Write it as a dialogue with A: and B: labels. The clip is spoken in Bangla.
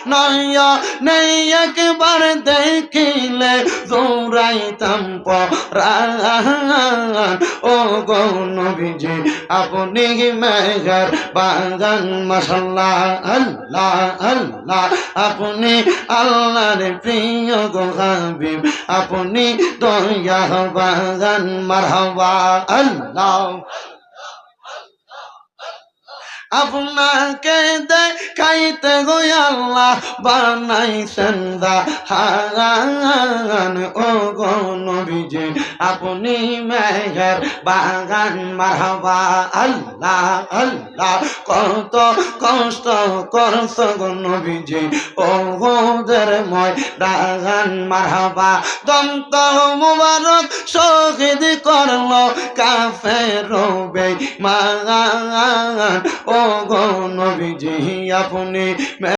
A: নয়নে একবার দেখিলে দৌড়াইতাম পরাণ ও গো নবীজি আপনি মেঘের বাগান মাশাআল্লাহ আল্লাহ আল্লাহ আপনি আল্লাহর প্রিয় গো হাবিব আপনি দয়া বাগান মারহাবা আল্লাহ আপনাকে দেখাইতে গো আল্লাহ বানাইছেন দাহান ও গো নবীজি আপনি মেঘের বাগান মারহাবা আল্লাহ আল্লাহ কত কষ্ট করছ গো নবীজি ও গোদের ময়দান মারহাবা দন্ত মুবারক শহীদ করলো কাফের বেঈমান ও গো নবীজি আপনি